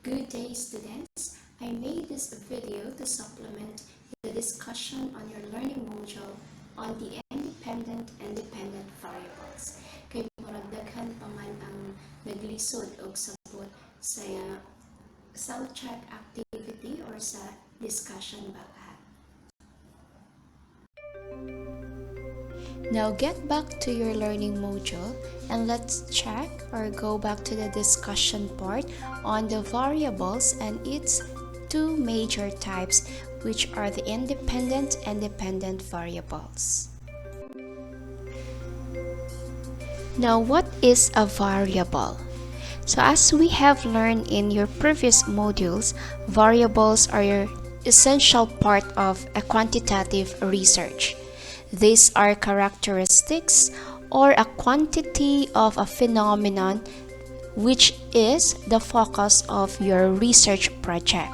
Good day, students. I made this video to supplement the discussion on your learning module on the independent and dependent variables. Kay murag daghan pa man ang naglisod og sabot sa self-check activity or sa discussion baka. Now get back to your learning module and let's check or go back to the discussion part on the variables and its two major types, which are the independent and dependent variables. Now, what is a variable? So as we have learned in your previous modules, variables are your essential part of a quantitative research. These are characteristics or a quantity of a phenomenon which is the focus of your research project.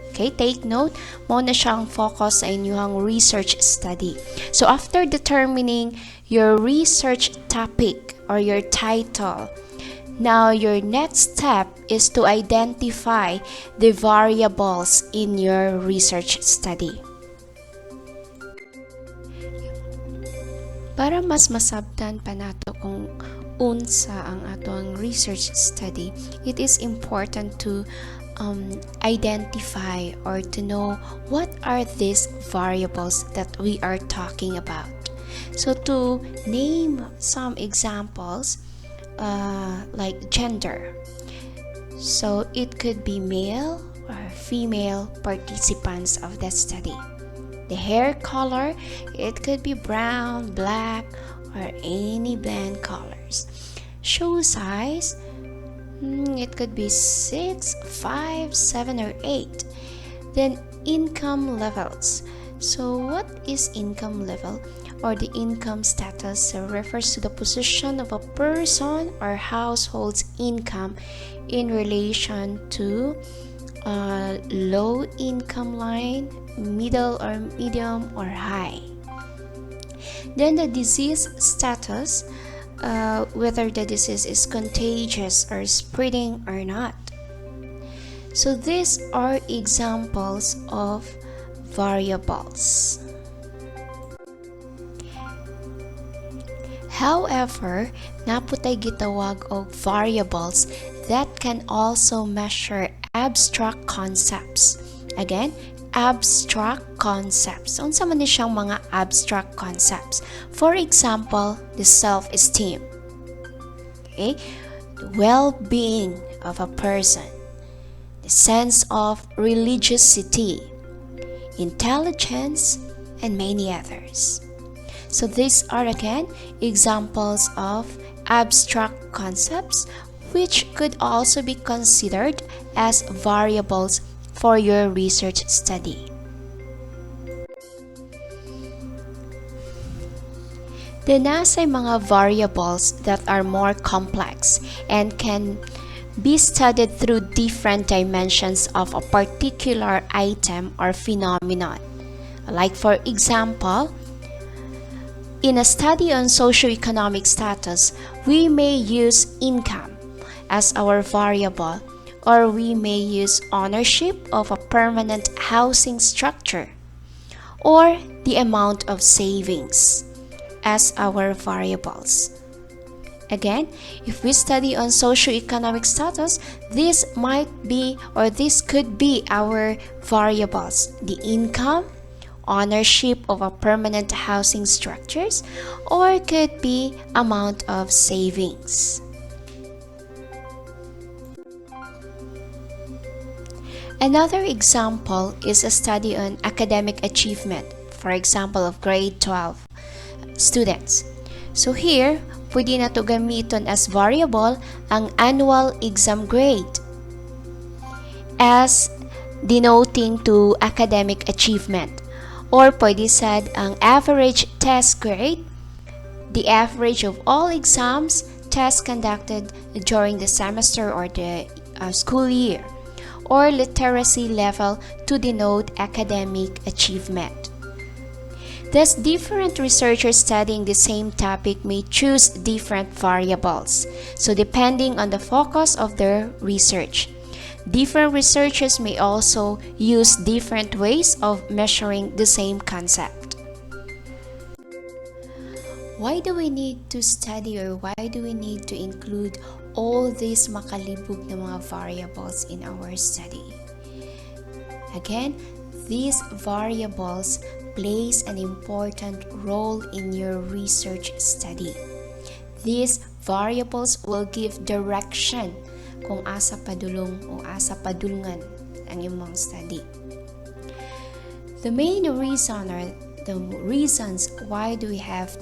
Okay, take note, mo na siyang focus sa inyong research study. So after determining your research topic or your title, now your next step is to identify the variables in your research study. Para mas masabtan pa nato kung unsa ang atong research study, it is important to identify or to know what are these variables that we are talking about. So to name some examples, like gender. So it could be male or female participants of the study. The hair color, it could be brown, black, or any blend colors. Shoe size, it could be 6, 5, 7, or 8. Then income levels. So what is income level or the income status? Refers to the position of a person or household's income in relation to low income line, middle or medium, or high. Then the disease status, whether the disease is contagious or spreading or not. So these are examples of variables. However, naputay gitawag og variables that can also measure abstract concepts. Again, abstract concepts. Unsa man ni siyang mga abstract concepts? For example, the self-esteem. Okay? The well-being of a person. The sense of religiosity, intelligence, and many others. So these are again examples of abstract concepts which could also be considered as variables for your research study. Then nasa'y mga variables that are more complex and can be studied through different dimensions of a particular item or phenomenon. Like for example, in a study on socioeconomic status, we may use income as our variable, or we may use ownership of a permanent housing structure, or the amount of savings as our variables. Again, if we study on socioeconomic status, this might be or this could be our variables: the income, ownership of a permanent housing structures, or it could be amount of savings. Another example is a study on academic achievement, for example of grade 12 students. So here, pwede na to gamiton as variable ang annual exam grade as denoting to academic achievement. Or pwede sad ang average test grade, the average of all exams, tests conducted during the semester or the school year. Or literacy level to denote academic achievement. Thus, different researchers studying the same topic may choose different variables, so depending on the focus of their research. different researchers may also use different ways of measuring the same concept. Why do we need to study, or why do we need to include all these makalibog na mga variables in our study? Again, these variables plays an important role in your research study. These variables will give direction kung asa padulong o asa padulngan ang imong study. The main reason, or the reasons why do we have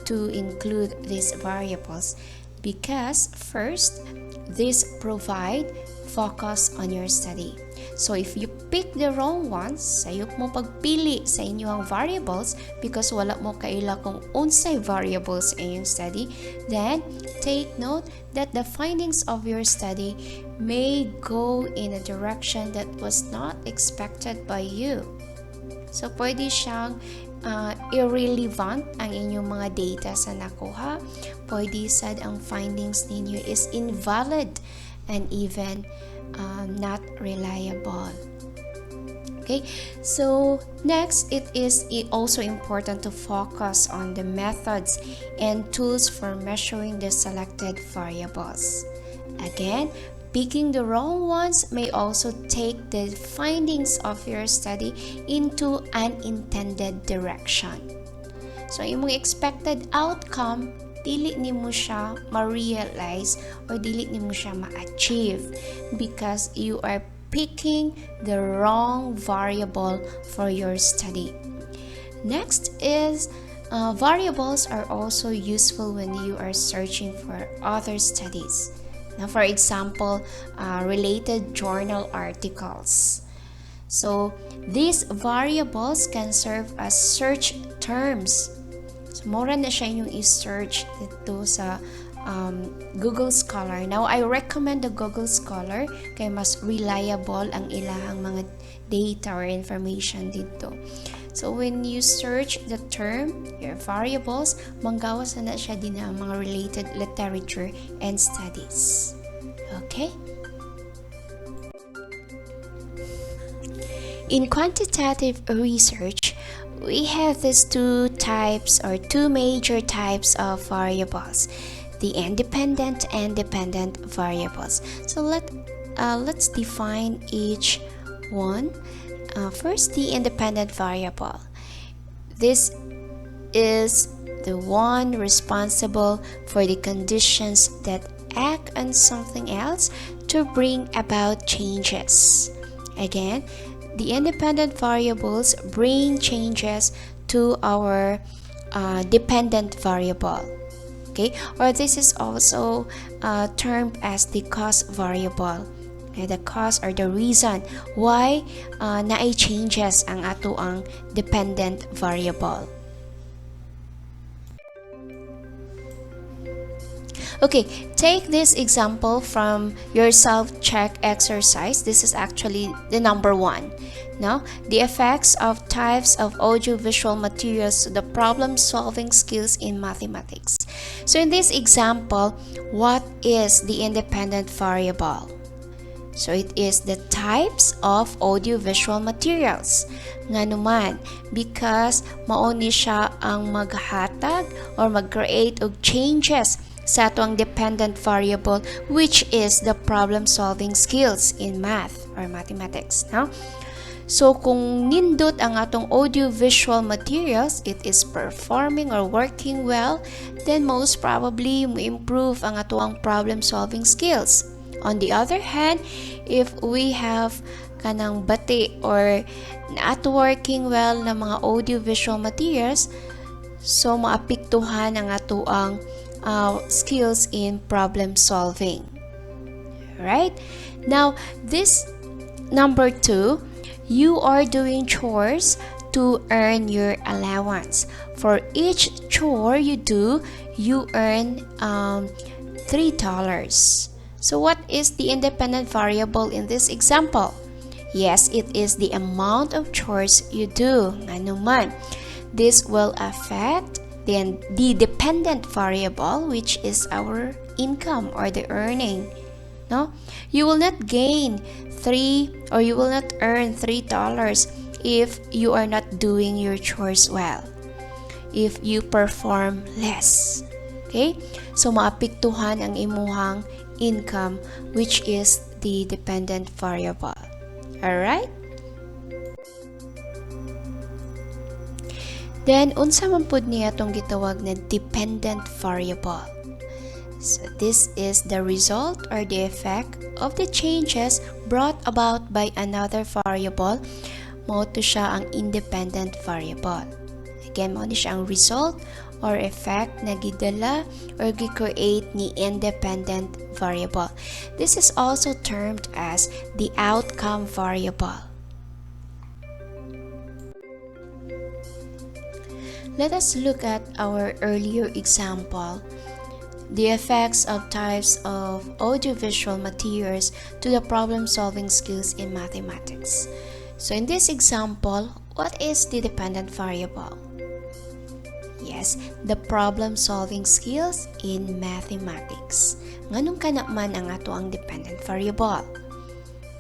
to include these variables, because first, this provide focus on your study. So if you pick the wrong ones, sayop mo pagpili sa inyong variables because wala mo kaila kung unsay variables in your study, then take note that the findings of your study may go in a direction that was not expected by you. So pwede siyang irrelevant ang inyong mga data sa nakuha. Pwede sad ang findings ninyo is invalid and even not reliable. Okay, so next, it is also important to focus on the methods and tools for measuring the selected variables. Again, picking the wrong ones may also take the findings of your study into unintended direction. So, imong expected outcome, dili nimo siya ma-realize or dili nimo siya ma-achieve because you are picking the wrong variable for your study. Next is variables are also useful when you are searching for other studies. Now, for example, related journal articles. So, these variables can serve as search terms. So, mura na siya yung i-search dito sa Google Scholar. Now, I recommend the Google Scholar kay mas reliable ang ilahang mga data or information dito. So, when you search the term, your variables, manggawas na siya din ang mga related literature and studies. Okay? In quantitative research, we have these two major types of variables, the independent and dependent variables. So let's define each one. First, the independent variable. This is the one responsible for the conditions that act on something else to bring about changes. Again, the independent variables bring changes to our dependent variable. Okay, or this is also termed as the cause variable. Okay, the cause or the reason why naay changes ang ato ang dependent variable. Okay, take this example from your self-check exercise. This is actually the number 1. Now, the effects of types of audiovisual materials to the problem-solving skills in mathematics. So in this example, what is the independent variable? So it is the types of audiovisual materials. Nga naman, because mauni siya ang maghatag or mag-create og changes sa atong dependent variable, which is the problem-solving skills in math or mathematics. No? So kung nindot ang atong audiovisual materials, it is performing or working well, then most probably mo improve ang atong problem-solving skills. On the other hand, if we have kanang bati or not working well na mga audiovisual materials, so maapektuhan ang atoang skills in problem solving. Right? Now, this number 2, you are doing chores to earn your allowance. For each chore you do, you earn $3. So what is the independent variable in this example? Yes, it is the amount of chores you do. Ano man. This will affect the dependent variable, which is our income or the earning. No? You will not gain you will not earn $3 if you are not doing your chores well. If you perform less. Okay? So maapektuhan ang imuhang income, which is the dependent variable. Alright? Then, unsa man pud niya itong gitawag na dependent variable. So, this is the result or the effect of the changes brought about by another variable. Mao to siya ang independent variable. Again, mao ni siya ang result or effect na gidala or gi-create ni independent variable. This is also termed as the outcome variable. Let us look at our earlier example, the effects of types of audiovisual materials to the problem-solving skills in mathematics. So in this example, what is the dependent variable? Yes, the problem-solving skills in mathematics. Nganong kana man ang ato ang dependent variable?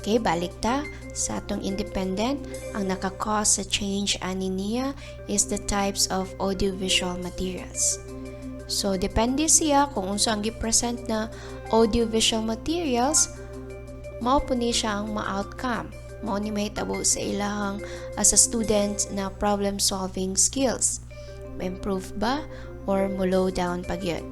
Okay, balik ta sa atong independent, ang nakakause sa change ani niya is the types of audiovisual materials. So, depende siya kung unsa ang gi-present na audiovisual materials, mao po ni siya ang ma-outcome. Mao ni mahitabo sa ilahang as a student na problem-solving skills. Ma-improve ba or mo-low down pag yun?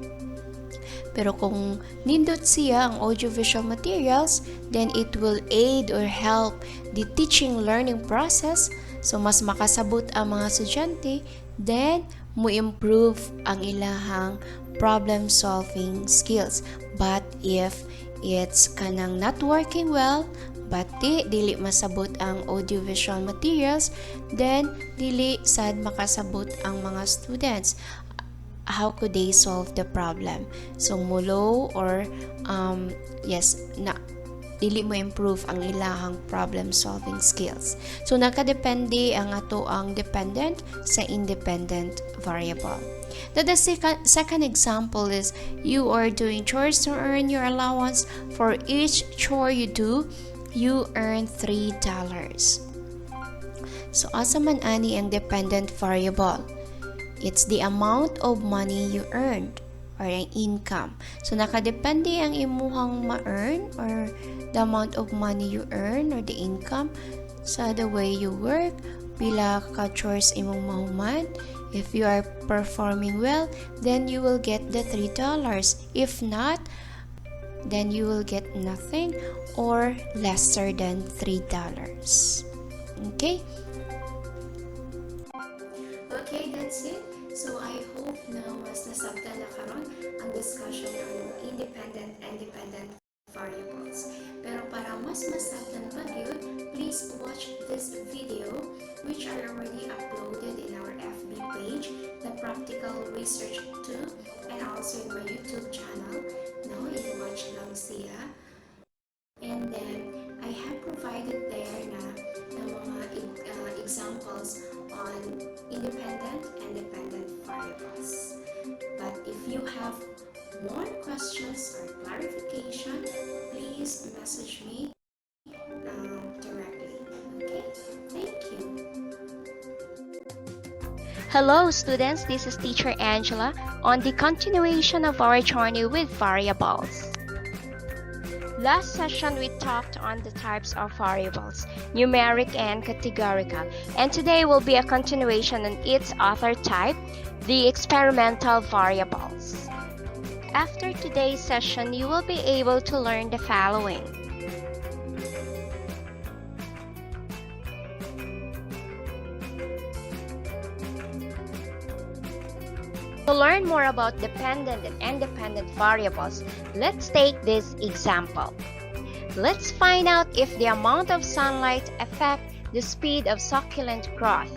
Pero kung nindot siya ang audiovisual materials, then it will aid or help the teaching learning process. So, mas makasabot ang mga estudyante, then mo improve ang ilahang problem solving skills. But if it's kanang not working well, but dili masabot ang audiovisual materials, then dili sad makasabot ang mga students. How could they solve the problem? So mulo or dili mo improve ang ilahang problem solving skills. So nakadepende ang ato ang dependent sa independent variable. Now the second example is you are doing chores to earn your allowance. For each chore you do, you earn $3. So asa man ani ang dependent variable? It's the amount of money you earned or ang income. So, nakadepende ang imuhang ma-earn or the amount of money you earn or the income sa the way you work, pila ka chores imong mahuman. If you are performing well, then you will get the $3. If not, then you will get nothing or lesser than $3. Okay? Okay, that's it. So I hope na mas nasabtan na karon ang discussion on independent and dependent variables. Pero para mas masabtan pa yun, please watch this video which are already uploaded in our FB page, the Practical Research 2, and also in my YouTube channel. Now, i-watch lang siya. And then, I have provided there na mga examples on independent and dependent variables. But if you have more questions or clarification, please message me directly. Okay? Thank you. Hello students, this is Teacher Angela on the continuation of our journey with variables. Last session we talked on the types of variables, numeric and categorical, and today will be a continuation on its other type, the experimental variables. After today's session, you will be able to learn the following. To learn more about dependent and independent variables, let's take this example. Let's find out if the amount of sunlight affects the speed of succulent growth.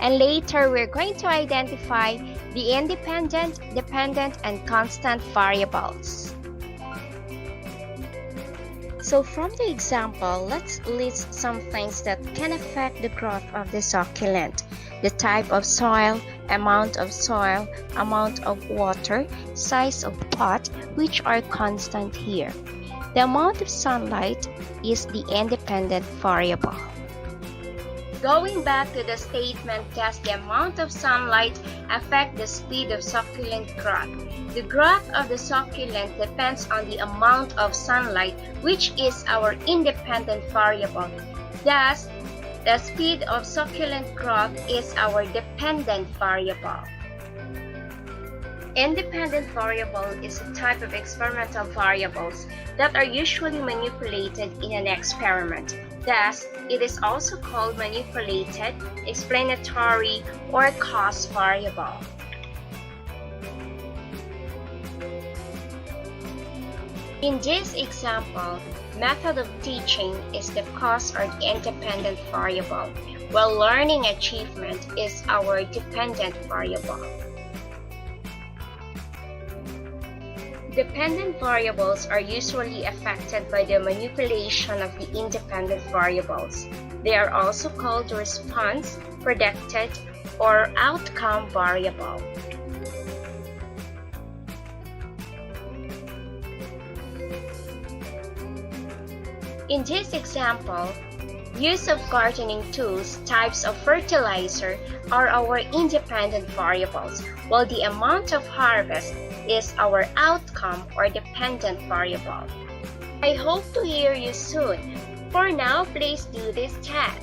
And later, we're going to identify the independent, dependent, and constant variables. So from the example, let's list some things that can affect the growth of the succulent. The type of soil, amount of water, size of pot, which are constant here. The amount of sunlight is the independent variable. Going back to the statement, does the amount of sunlight affect the speed of succulent growth? The growth of the succulent depends on the amount of sunlight, which is our independent variable. Thus, the speed of succulent growth is our dependent variable. Independent variable is a type of experimental variables that are usually manipulated in an experiment. Thus, it is also called manipulated, explanatory, or cost variable. In this example, method of teaching is the cost or the independent variable, while learning achievement is our dependent variable. Dependent variables are usually affected by the manipulation of the independent variables. They are also called response, predicted, or outcome variable. In this example, use of gardening tools, types of fertilizer are our independent variables, while the amount of harvest is our outcome or dependent variable. I hope to hear you soon. For now, please do this test.